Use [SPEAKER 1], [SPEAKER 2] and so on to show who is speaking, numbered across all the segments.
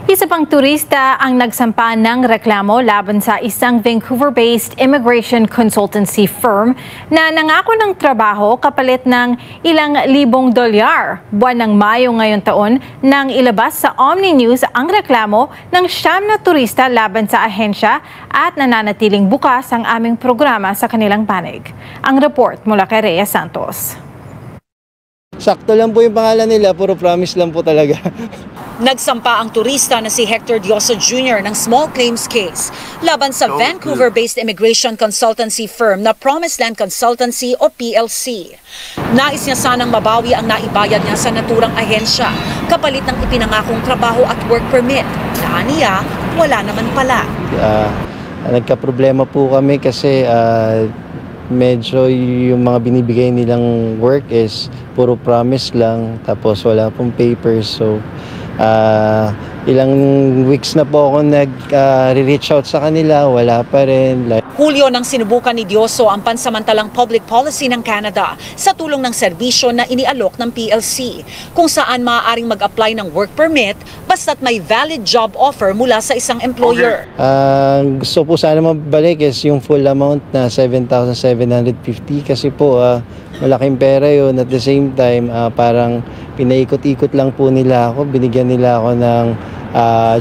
[SPEAKER 1] Isa pang turista ang nagsampa ng reklamo laban sa isang Vancouver-based immigration consultancy firm na nangako ng trabaho kapalit ng ilang libong dolyar. Buwan ng Mayo ngayong taon nang ilabas sa Omni News ang reklamo ng 9 na turista laban sa ahensya at nananatiling bukas ang aming programa sa kanilang panig. Ang report mula kay Rhea Santos.
[SPEAKER 2] Sakto lang po yung pangalan nila, puro promise lang po talaga.
[SPEAKER 3] Nagsampa ang turista na si Hector Dioso Jr. ng small claims case laban sa Vancouver-based immigration consultancy firm na Promised Land Consultancy o PLC. Nais niya sanang mabawi ang naibayad niya sa naturang ahensya kapalit ng ipinangakong trabaho at work permit. Na aniya, wala naman pala.
[SPEAKER 2] Nagka-problema po kami kasi medyo yung mga binibigay nilang work is puro promise lang, tapos wala pong papers. So ilang weeks na po ako nag-reach out sa kanila, wala pa rin.
[SPEAKER 3] Hulyo nang sinubukan ni Dioso ang pansamantalang public policy ng Canada sa tulong ng serbisyo na inialok ng PLC, kung saan maaaring mag-apply ng work permit basta't may valid job offer mula sa isang employer.
[SPEAKER 2] Gusto po sana mabalik is yung full amount na 7,750 kasi po malaking pera yun. At the same time, parang pinaikot-ikot lang po nila ako, binigyan nila ako ng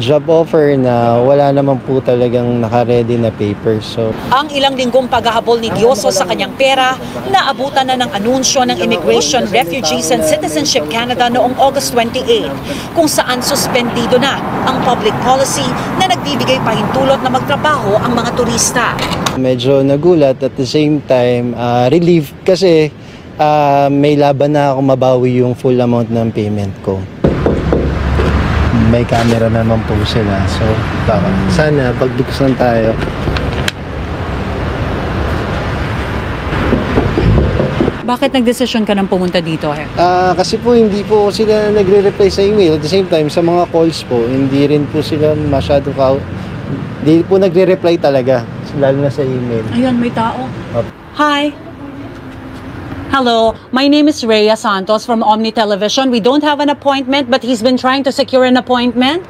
[SPEAKER 2] job offer na wala naman po talagang naka-ready na papers. So,
[SPEAKER 3] ang ilang linggong paghahabol ni Dioso sa kanyang pera, naabutan na ng anunsyo ng Immigration, Refugees and Citizenship Canada noong August 28, kung saan suspendido na ang public policy na nagbibigay pahintulot na magtrabaho ang mga turista.
[SPEAKER 2] Medyo nagulat, at the same time, relief kasi may laban na ako mabawi yung full amount ng payment ko. May camera naman po sila, so baka sana pagbuksan tayo.
[SPEAKER 3] Bakit nagdesisyon ka nang pumunta dito?
[SPEAKER 2] Kasi po hindi po sila nagre-reply sa email. At the same time, sa mga calls po, hindi rin po sila masyado hindi po nagre-reply talaga, lalo na sa email.
[SPEAKER 3] Ayun, may tao. Hi. Hello, my name is Rhea Santos from Omni Television. We don't have an appointment, but he's been trying to secure an appointment.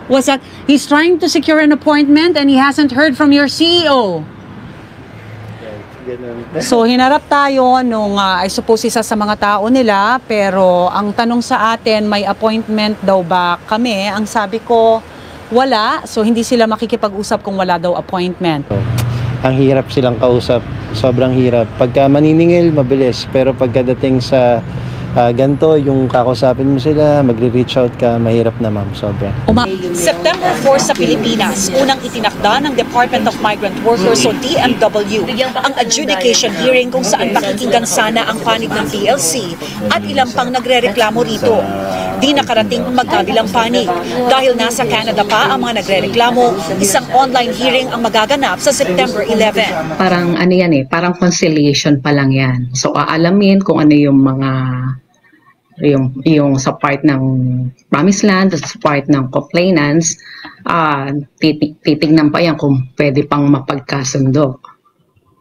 [SPEAKER 3] What's that? He's trying to secure an appointment and he hasn't heard from your CEO. So hinarap tayo nung I suppose isa sa mga tao nila, pero ang tanong sa atin, may appointment daw ba kami? Ang sabi ko, wala. So hindi sila makikipag-usap kung wala daw appointment.
[SPEAKER 2] Ang hirap silang kausap, sobrang hirap. Pagka maniningil, mabilis. Pero pagkadating sa ganito, yung kakausapin mo sila, magre-reach out ka, mahirap na ma'am, sobra.
[SPEAKER 3] September 4 sa Pilipinas, unang itinakda ng Department of Migrant Workers o DMW ang adjudication hearing kung saan pakikinggan sana ang panig ng PLC at ilang pang nagre-reklamo rito. Di nakarating ang magkabilang panig. Dahil nasa Canada pa ang mga nagre-reklamo, isang online hearing ang magaganap sa September 11.
[SPEAKER 4] Parang ano yan parang conciliation pa lang yan. So aalamin kung ano yung mga yung sa part ng Promised Land, sa part ng complainants, titignan pa yan kung pwede pang mapagkasundo.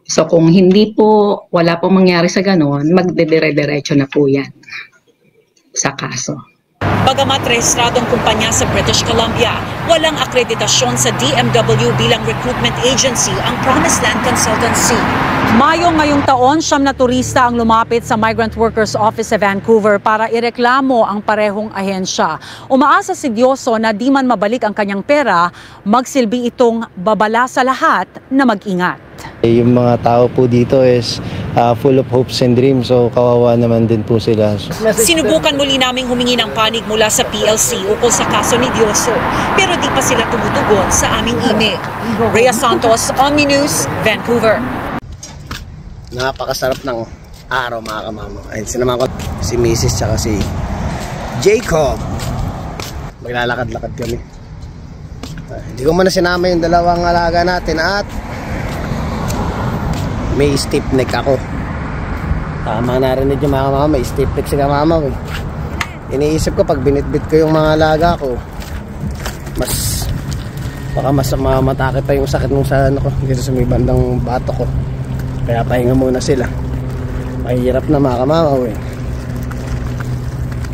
[SPEAKER 4] So kung hindi po, wala pong mangyari sa ganon, magdedire-diretso na po yan sa kaso.
[SPEAKER 3] Bagamat rehistradong kumpanya sa British Columbia, walang akreditasyon sa DMW bilang recruitment agency ang Promised Land Consultancy. Mayo ngayong taon, 9 na turista ang lumapit sa Migrant Workers Office sa Vancouver para ireklamo ang parehong ahensya. Umaasa si Dioso na di man mabalik ang kanyang pera, magsilbi itong babala sa lahat na mag-ingat.
[SPEAKER 2] Yung mga tao po dito is full of hopes and dreams, so kawawa naman din po sila.
[SPEAKER 3] Sinubukan muli naming humingi ng panig mula sa PLC ukol sa kaso ni Dioso, pero di pa sila tumutugon sa aming email. Rhea Santos, Omni News, Vancouver.
[SPEAKER 5] Napakasarap ng araw mga kamama. Ayun, sinama ko si Mrs. tsaka si Jacob. Maglalakad-lakad kami. Hindi ko muna sinama yung dalawang alaga natin at may stiff neck ako. Tama narinig yung mga mama, may stiff neck si mama ko. Iniisip ko pag binitbit ko yung mga alaga ko, baka mas mamatake pa yung sakit nung sa ano ko, dito sa may bandang bato ko. Kaya pahinga muna sila. Mahirap na mga kamama.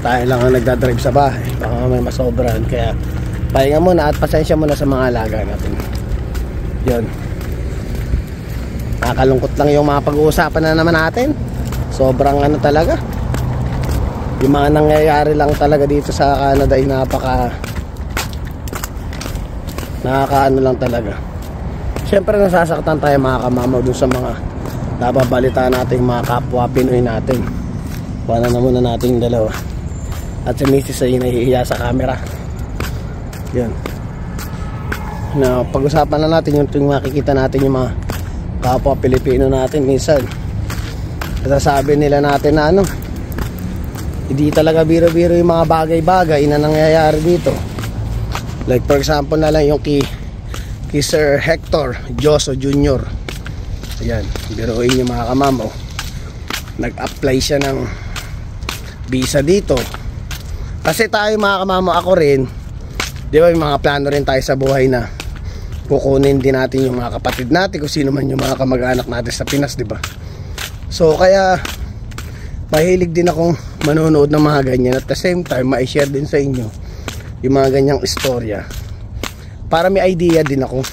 [SPEAKER 5] Tayo lang ang nagdadrive sa bahay. Baka may masobrahan. Kaya pahinga muna at pasensya muna sa mga alaga natin. Yun, nakakalungkot lang yung mga pag-uusapan na naman natin. Sobrang ano talaga, yung mga nangyayari lang talaga dito sa Canada ay nakakaano lang talaga. Siyempre nasasaktan tayo mga kamamaw dun sa mga nababalita natin, mga kapwa Pinoy natin. Paano na muna natin yung dalawa. At si Mrs. ay nahihiya sa camera. Yun, na pag-usapan na natin yung tuwing makikita natin yung mga kapwa Pilipino natin. Minsan nasasabi nila natin na ano, hindi talaga biro-biro yung mga bagay-bagay na nangyayari dito. Like for example na lang yung kay Sir Hector Joso Jr. Ayan, biruin nyo mga kamamaw, nag-apply siya ng visa dito. Kasi tayo mga kamamaw, ako rin, di ba, yung mga plano rin tayo sa buhay na kukunin din natin yung mga kapatid natin, kung sino man yung mga kamag-anak natin sa Pinas, di ba? So kaya mahilig din akong manonood ng mga ganyan, at the same time ma-share din sa inyo yung mga ganyang istorya para may idea din ako.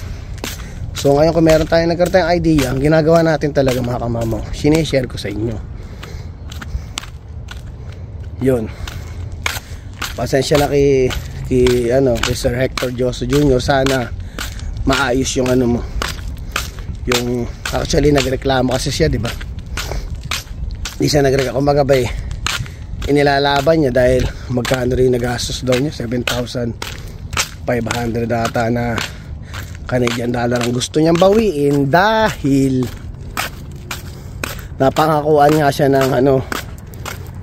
[SPEAKER 5] So ngayon kung meron tayong nagkaroon tayong idea, ang ginagawa natin talaga mga kamamaw, sinishare ko sa inyo. Yun, pasensya na kay Sir Hector Joso Jr. Sana maayos yung ano mo, yung actually nagreklamo kasi siya, di ba? Hindi siya nagreklamo, kumbaga ba inilalaban niya dahil magkano rin nagastos daw niya, 7,500 ata na Canadian dollar ang gusto niyang bawiin dahil napangakuan nga siya ng ano,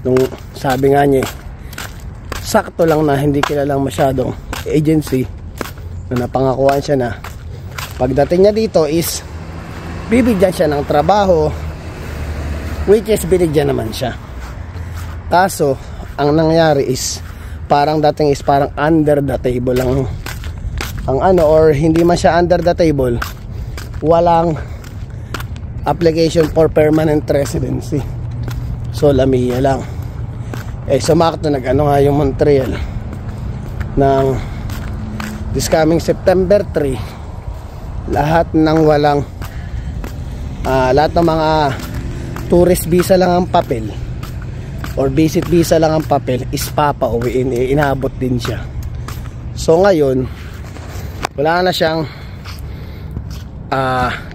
[SPEAKER 5] nung sabi nga niya sakto lang na hindi kilalang masyadong agency na napangakuan siya na pagdating niya dito is bibigyan siya ng trabaho, which is binigyan naman siya. Kaso ang nangyari is parang dating is parang under the table lang ang ano, or hindi man siya under the table, walang application for permanent residency. So lamiya lang. Sumakto nag-ano nga yung Montreal ng this coming September 3, lahat ng walang lahat ng mga tourist visa lang ang papel or visit visa lang ang papel is papauwiin, inaabot din siya. So ngayon wala na siyang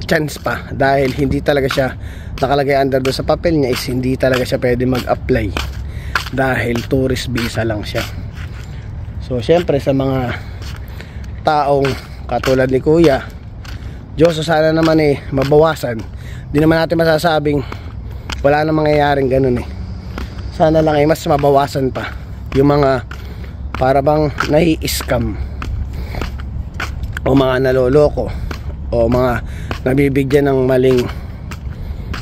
[SPEAKER 5] chance pa dahil hindi talaga siya nakalagay under do sa papel niya, is hindi talaga siya pwede mag-apply dahil tourist visa lang siya. So syempre sa mga taong katulad ni Kuya Joso, sana naman mabawasan. Di naman natin masasabing wala na mangyayaring ganun Sana lang mas mabawasan pa yung mga para bang nai-scam o mga naloloko o mga nabibigyan ng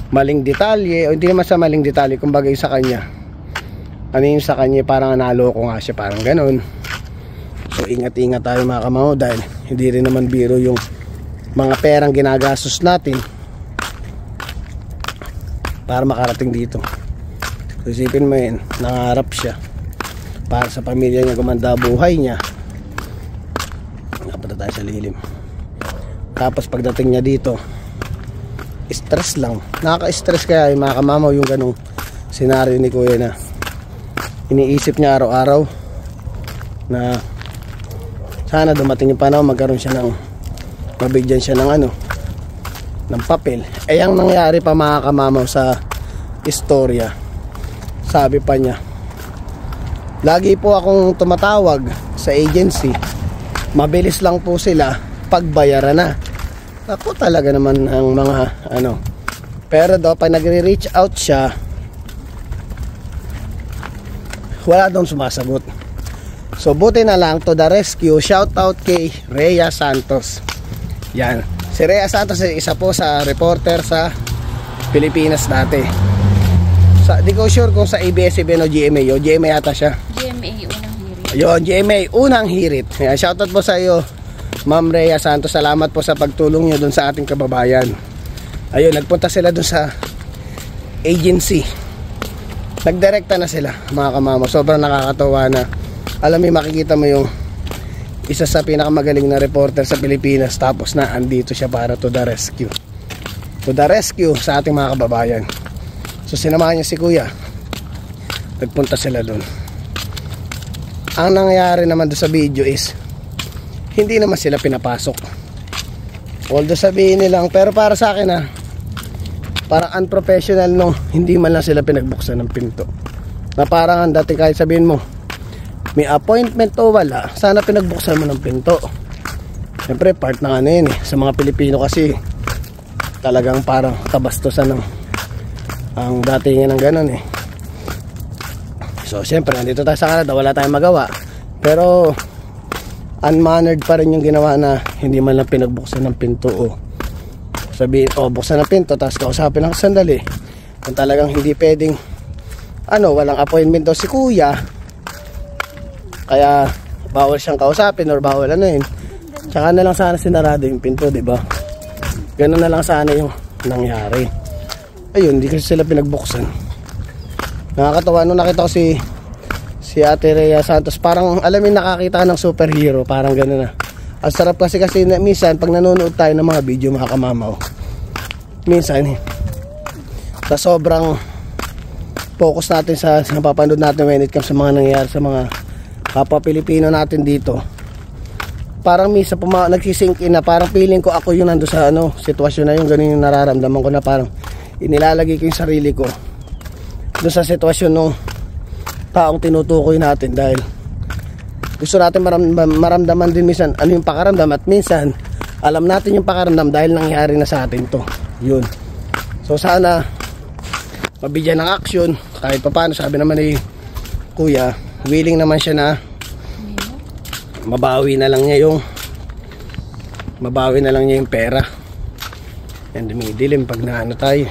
[SPEAKER 5] maling detalye, o hindi naman sa maling detalye, kumbaga sa kanya ano yung sa kanya parang naloko nga siya, parang ganun. So ingat-ingat tayo mga kamao dahil hindi rin naman biro yung mga perang ginagastos natin para makarating dito. So isipin mo yun, nangarap siya para sa pamilya niya, gumanda buhay niya. Napunta tayo sa lilim. Tapos pagdating niya dito, stress lang. Nakaka-stress kaya yung mga kamamaw yung ganong senaryo ni Kuya na iniisip niya araw-araw na sana dumating yung panahon magkaroon siya ng mabigyan siya ng ano, ng papel. Ang nangyari pa mga kamamaw sa istorya, sabi pa niya, lagi po akong tumatawag sa agency, mabilis lang po sila pagbayaran na. Ako talaga naman ang mga ano, pero daw pag nagre-reach out siya, wala daw sumasagot. So buti na lang, to the rescue, shout out kay Rhea Santos. Yan, si Rhea Santos ay isa po sa reporter sa Pilipinas dati. Di ko sure kung sa ABS-CBN o GMA. O GMA yata siya.
[SPEAKER 6] GMA unang hirit.
[SPEAKER 5] Ayun, GMA unang hirit. Yan, shout out po sa iyo, Ma'am Rhea Santos. Salamat po sa pagtulong niyo dun sa ating kababayan. Ayun, nagpunta sila dun sa agency. Nagdirekta na sila mga kamama. Sobrang nakakatawa na, alam mo, makikita mo yung isa sa pinakamagaling na reporter sa Pilipinas, tapos na andito siya para to the rescue sa ating mga kababayan. So sinamahan niya si Kuya, nagpunta sila doon. Ang nangyayari naman doon sa video is hindi naman sila pinapasok, although sabihin nilang, pero para sa akin parang unprofessional no, hindi man lang sila pinagbuksan ng pinto, na parang dati kahit sabihin mo may appointment o wala, sana pinagbuksan mo ng pinto. Siyempre part ng ano yun sa mga Pilipino kasi talagang parang kabastusan ng ang datingan ng ganun So siyempre nandito tayo sa Canada, wala tayong magawa, pero unmannered pa rin yung ginawa na hindi man lang pinagbuksan ng pinto o sabihin, buksan ng pinto tapos kausapin ng sandali, kung talagang hindi pwedeng walang appointment daw si Kuya, kaya bawal siyang kausapin or bawal tsaka na lang sana sinarado yung pinto, diba? Ganun na lang sana yung nangyari. Ayun, hindi kasi sila pinagbuksan. Nakakatawa nung nakita ko si Ate Rhea Santos, parang alamin nakakita ng superhero, parang gano'n na. Ang sarap kasi minsan pag nanonood tayo ng mga video mga kamamaw, minsan sa sobrang focus natin sa napapanood natin when it comes sa mga nangyayari sa mga kapwa Pilipino natin dito, parang minsan nagsisink in na parang feeling ko ako yung nando sa sitwasyon na yung ganun yung nararamdaman ko, na parang inilalagay ko yung sarili ko doon sa sitwasyon ng taong tinutukoy natin, dahil gusto natin maramdaman din minsan ano yung pakaramdam, at minsan alam natin yung pakaramdam dahil nangyari na sa atin to. Yun. So sana mabigyan ng action kahit papaano. Sabi naman ni Kuya, willing naman siya na mabawi na lang niya yung pera. And dumidilim pag naano tayo,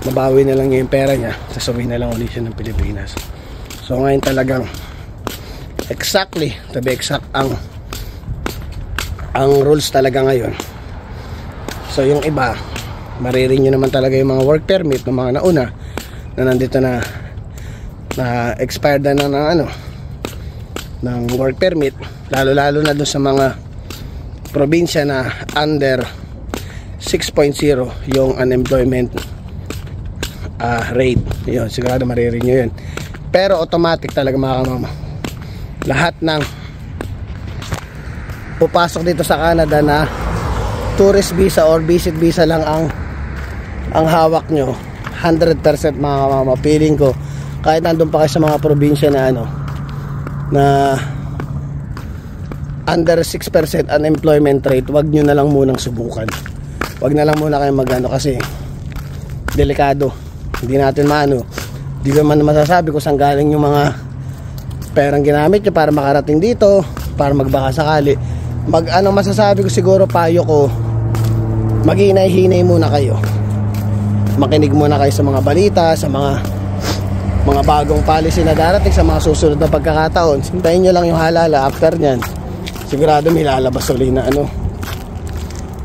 [SPEAKER 5] mabawi na lang niya yung pera niya, sasabihin na lang ulit siya ng Pilipinas. So ngayon talagang exactly, to be exact, ang rules talaga ngayon. So yung iba, marirenew naman talaga yung mga work permit ng mga nauna na nandito na expired na ng work permit, lalo na dun sa mga probinsya na under 6.0 yung unemployment rate. Yun, sigurado marirenew yun. Pero automatic talaga mga kamama, lahat ng pupasok dito sa Canada na tourist visa or visit visa lang ang hawak nyo, 100% mga kamama, feeling ko kahit nandun pa kayo sa mga probinsya na na under 6% unemployment rate, wag nyo na lang munang subukan. Wag na lang muna kayo kasi delikado. Hindi natin hindi naman masasabi kung saan galing yung mga perang ginamit nyo para makarating dito, para magbaka sakali. Masasabi ko siguro, payo ko, maghinay-hinay muna kayo. Makinig muna kayo sa mga balita, sa mga bagong policy na darating sa mga susunod na pagkakataon. Sintayin nyo lang yung halala. After nyan, sigurado may lalabas ulit na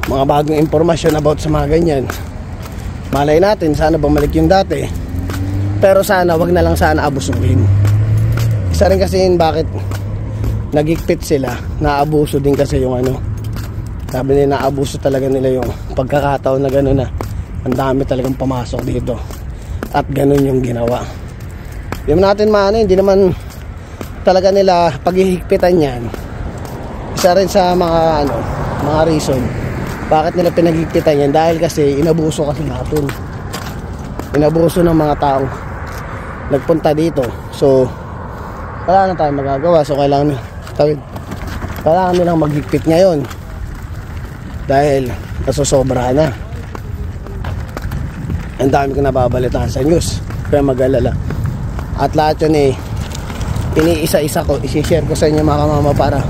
[SPEAKER 5] mga bagong impormasyon about sa mga ganyan. Malay natin, sana bumalik yung dati. Pero sana, wag na lang sana abusuhin. Isa rin kasi bakit nagigpit sila, naabuso din kasi yung sabi nila, naabuso talaga nila yung pagkakataon na gano'n na ang dami talagang pumasok dito at gano'n yung ginawa. Hindi natin hindi naman talaga nila paghihigpitan yan. Isa rin sa mga reason bakit nila pinagigpitan yan, dahil kasi inabuso kasi natin, inabuso ng mga taong nagpunta dito. So wala na tayong magagawa. So kailangan nilang maghigpit ngayon dahil nasusobra na. Ang dami ko nababalitaan sa news, kaya mag-alala. At lahat yun iniisa-isa ko, isi-share ko sa inyo mga kamama para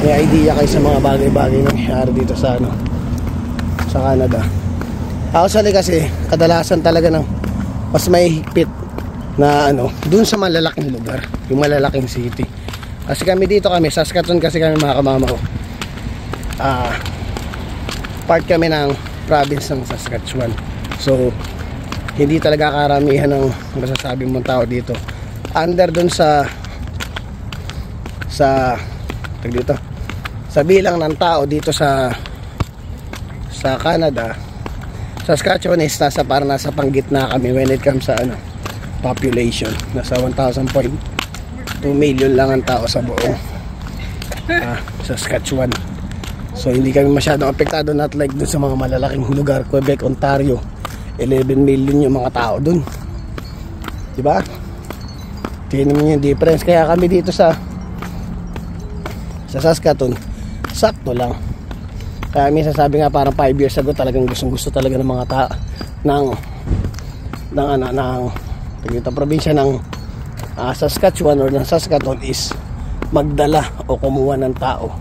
[SPEAKER 5] may idea kayo sa mga bagay-bagay na nangyayari dito sa Canada. Actually kasi kadalasan talaga mas may higpit na dun sa malalaking lugar, yung malalaking city. Kasi kami dito, Saskatoon kasi kami mga kamama ko. Part kami ng province ng Saskatchewan. So hindi talaga karamihan ng masasabi mong tao dito. Under dun sa dito, sa bilang ng tao dito sa Canada, Saskatchewan is nasa panggitna kami when it comes sa population. Nasa 1,000.2 million lang ang tao sa buong Saskatchewan. So hindi kami masyadong apektado, not like dun sa mga malalaking lugar, Quebec, Ontario. 11 million yung mga tao dun, diba? Tingnan mo yung difference. Kaya kami dito sa Saskatoon, sakto lang. Kaya minsan sabi nga parang 5 years ago talagang gusto talaga ng mga tao ng probinsya ng Saskatchewan or ng Saskatoon is magdala o kumuha ng tao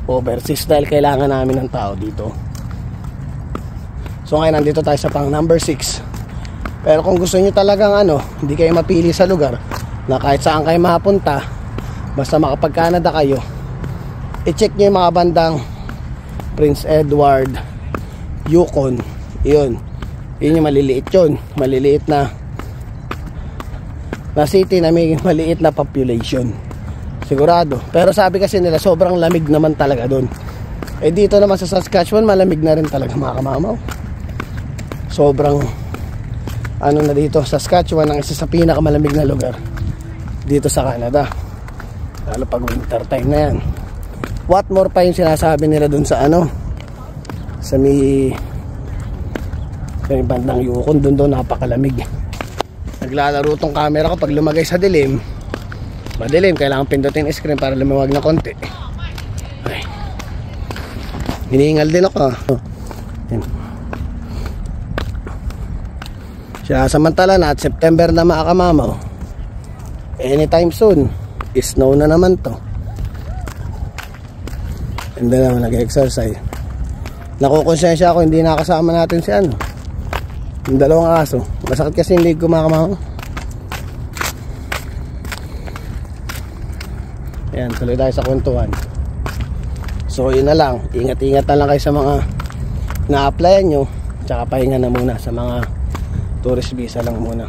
[SPEAKER 5] overseas dahil kailangan namin ng tao dito. So ngayon nandito tayo sa pang number 6. Pero kung gusto nyo talagang hindi kayo mapili sa lugar na kahit saan kayo mapunta, basta makapag-Canada kayo, i-check nyo yung mga bandang Prince Edward, Yukon, yun yung maliliit yun, maliliit na city na may maliit na population, sigurado. Pero sabi kasi nila sobrang lamig naman talaga doon. Dito naman sa Saskatchewan malamig na rin talaga mga kamamaw. Sobrang na dito, Saskatchewan ang isa sa pinakamalamig na lugar dito sa Canada, lalo pag winter time na yan. What more pa yung sinasabi nila dun sa sa may bandang Yukon, dun napakalamig. Naglalaro tong camera ko pag lumagay sa dilim, madilim, kailangan pindutin yung screen para lumiwag na konti. Ay, hinihingal din ako. Siya samantala na at September na mga kamamaw, anytime soon snow na naman to. Hindi naman nag-exercise. Nakukonsensya ako hindi nakasama natin si yung dalawang aso. Masakit kasi yung leg ko mga kamamaw. Ayan, tuloy tayo sa kwentuhan. So yun na lang, ingat-ingat na lang kayo sa mga na-applyan nyo, tsaka pahinga na muna sa mga tourist visa lang muna.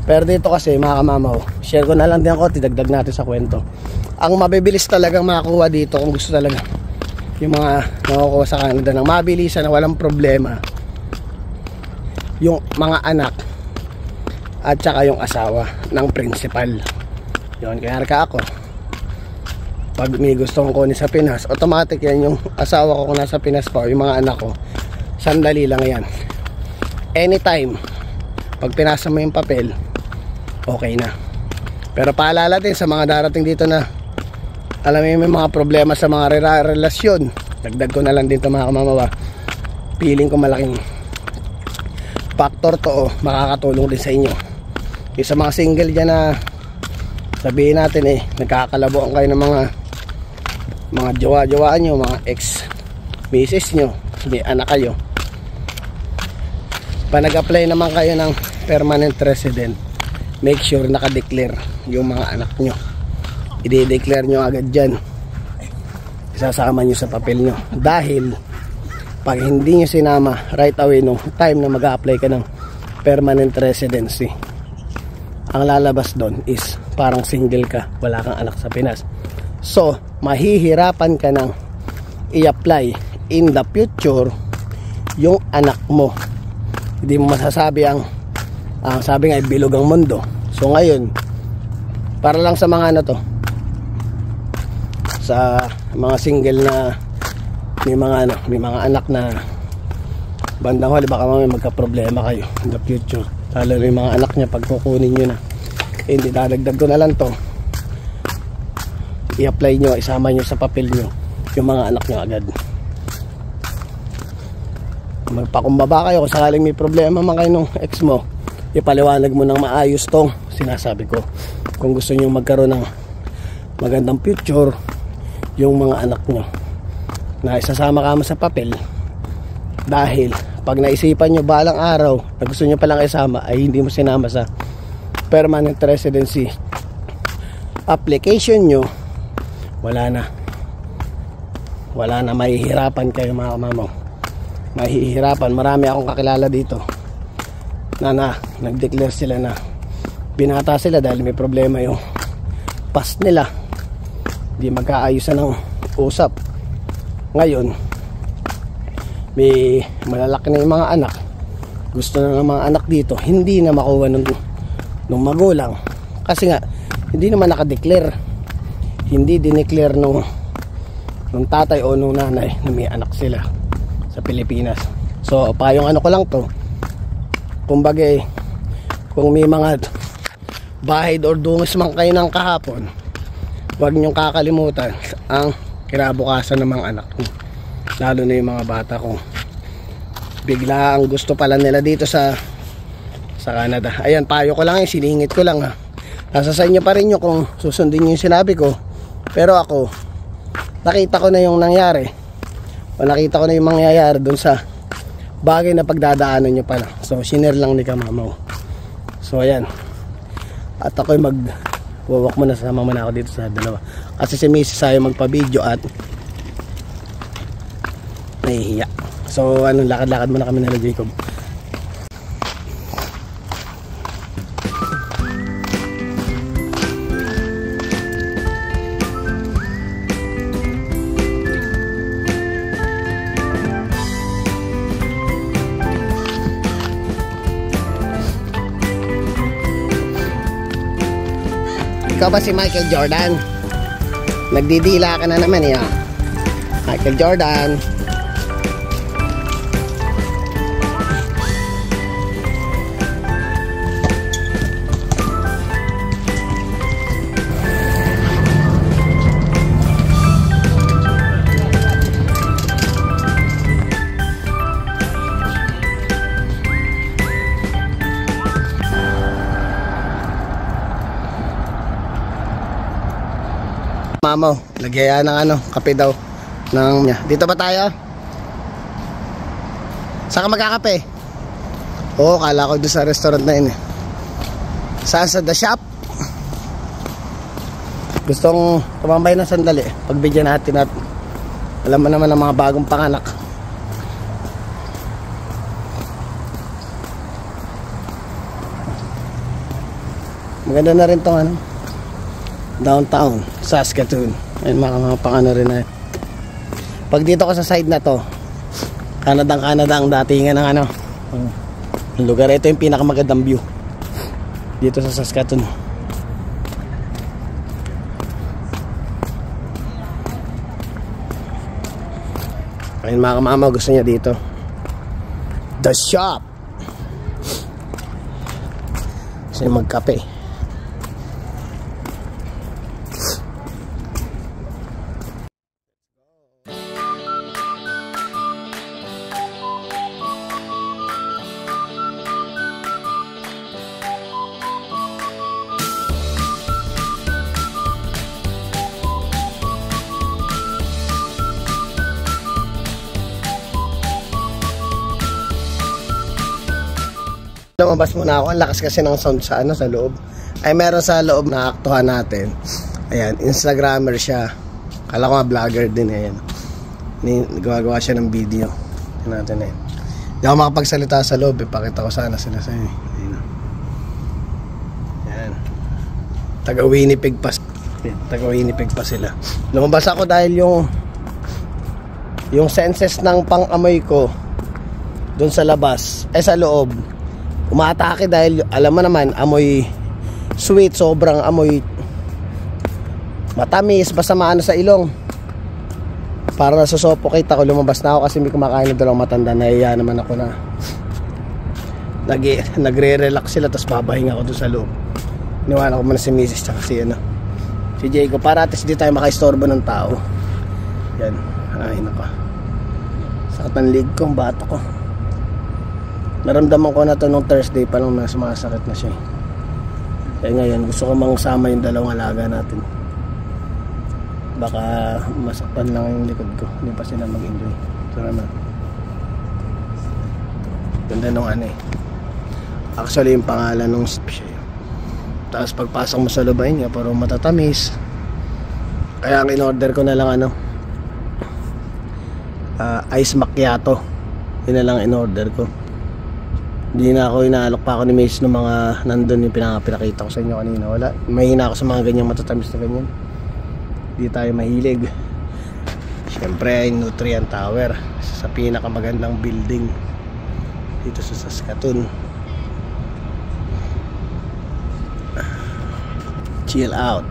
[SPEAKER 5] Pero dito kasi mga kamamaw, share ko na lang din ako, tidagdag natin sa kwento. Ang mabibilis talagang makakuha dito kung gusto talaga yung mga nakukuha sa Canada ng mabilisan na walang problema, yung mga anak at saka yung asawa ng principal. Yun, kaya ka ako pag may gusto kong kunin sa Pinas, automatic yan yung asawa ko kung nasa Pinas pa, yung mga anak ko, sandali lang yan. Anytime pag pinasa mo yung papel, okay na. Pero paalala din sa mga darating dito na alam mo may mga problema sa mga relasyon, dagdag ko na lang dito mga kamamawa, feeling ko malaking factor to, makakatulong din sa inyo. Yung sa mga single dyan na sabihin natin nagkakalabuan kayo ng mga jowa-jowaan nyo, mga ex-misis nyo, may anak kayo, pa nag-apply naman kayo ng permanent resident, make sure naka-declare yung mga anak nyo. I-declare nyo agad dyan, isasama nyo sa papel nyo. Dahil pag hindi nyo sinama right away nung time na mag-apply ka ng permanent residency, ang lalabas doon is parang single ka, wala kang anak sa Pinas. So mahihirapan ka nang i-apply in the future yung anak mo. Hindi mo masasabi ang sabi nga bilog ang mundo. So ngayon, para lang sa mga sa mga single na may mga anak na bandang huli, baka may magka-problema kayo in the future. Lalo yung mga anak niya pag kukunin nyo na, hindi, dadagdag ko na lang to, i-apply nyo, isama nyo sa papel nyo yung mga anak nyo agad. Magpakumbaba kayo kung sakaling may problema man kayo nung ex mo, ipaliwanag mo ng maayos tong sinasabi ko. Kung gusto nyo magkaroon ng magandang future yung mga anak nyo, na isasama ka mo sa papel, dahil pag naisipan nyo balang araw na gusto nyo palang isama ay hindi mo sinama sa permanent residency application nyo, wala na, mahihirapan kayo mga kamamaw. Mahihirapan. Marami akong kakilala dito na nag-declare sila na binata sila dahil may problema yung past nila, Hindi magkaayusan ng usap. Ngayon, may malalaki na yung mga anak. Gusto na ng mga anak dito, hindi na makuha nung magulang. Kasi nga, hindi naman nakadeclare. Hindi dineclare nung tatay o nung nanay na may anak sila sa Pilipinas. So, payong ano ko lang to. Kumbaga, kung may mga bahid or dungis man kayo ng kahapon, huwag niyong kakalimutan ang kinabukasan ng mga anak. Lalo na yung mga bata kung bigla ang gusto pala nila dito sa Canada. Ayan, payo ko lang yun, siningit ko lang ha. Nasa sa inyo pa rin nyo kung susundin nyo yung sinabi ko. Pero ako, nakita ko na yung nangyari. O nakita ko na yung mangyayari dun sa bagay na pagdadaanan nyo pala. So, shiner lang ni Kamamaw. So, ayan. At ako'y mag-walk muna, sama muna ako dito sa dalawa. Kasi si Mrs. ayaw magpa-video at nahihiya. So, lakad-lakad muna kami nila Jacob. Ikaw ba si Michael Jordan? Nagdidila ka na naman eh. Michael Jordan. Mamo, lagyan ng kape daw ng dito ba tayo? Saan ka magkakape? Oo, kala ko doon sa restaurant na yun eh. Saan sa The Shop? Gustong tumambay ng sandali. Pagbigyan natin at alam mo naman ang mga bagong panganak. Maganda na rin tong downtown Saskatoon. Ayun, mga pangano rin na. Pag dito ko sa side na to, Canada ang datingan ng ang lugar. Ito yung pinakamagandang view dito sa Saskatoon. Ayun mga kamama, gusto niya dito The Shop. Gusto niya magkape. Lumabas muna ako. Ang lakas kasi ng sound sa sa loob. Ay meron sa loob na aktuhan natin. Ayan, Instagrammer siya. Kala ko nga vlogger din. Ayan. Gumagawa siya ng video. Ayan natin eh. Hindi ako makapagsalita sa loob. Pakita ko sana sila sa inyo. Ayan. Ayan. Taga Winnipeg pa sila. Lumabas ako dahil yung senses ng pang-amoy ko doon sa labas, sa loob, umaatake dahil alam mo naman, amoy sweet, sobrang amoy matamis, basta maano sa ilong. Para nasusuffocate ako, lumabas na ako kasi may kumakain ng dalawang matanda. Nahiya naman ako na nagre-relax sila, tapos babahinga ako doon sa loob. Niwanan ko muna si Mrs. tsaka si Jacob para at least di tayo makaistorbo ng tao. Yan, ay naka sakit ng leg ko, ang bato ko. Naramdaman ko na to nung Thursday pa lang na sumasakit na siya. Kaya ngayon gusto ko mangsama yung dalawang alaga natin. Baka masaktan lang yung likod ko. Hindi pa sila mag-enjoy. Ito naman. Ganda nung actually yung pangalan nung siya. Tapos pagpasok mo sa lubay niya, parang matatamis. Kaya ang in-order ko na lang ice macchiato. Yun na lang in-order ko. Hindi na ako inaalok pa ako ni Mace ng mga nandun yung pinakita ko sa inyo kanina. Wala, mahina ako sa mga ganyang matatamis na ganyan. Hindi tayo mahilig. Siyempre ay Nutrient Tower, sa pinakamagandang building dito sa Saskatoon. Chill out.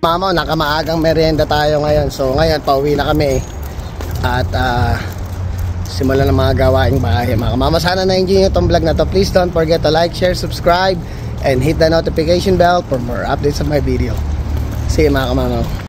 [SPEAKER 5] Mama, nakamaagang merienda tayo ngayon. So ngayon, pauwi na kami. At simulan ng mga gawaing bahay. Mga mama, sana na-enjoy nyo itong vlog na to. Please don't forget to like, share, subscribe, and hit the notification bell for more updates of my video. See you mga kamama.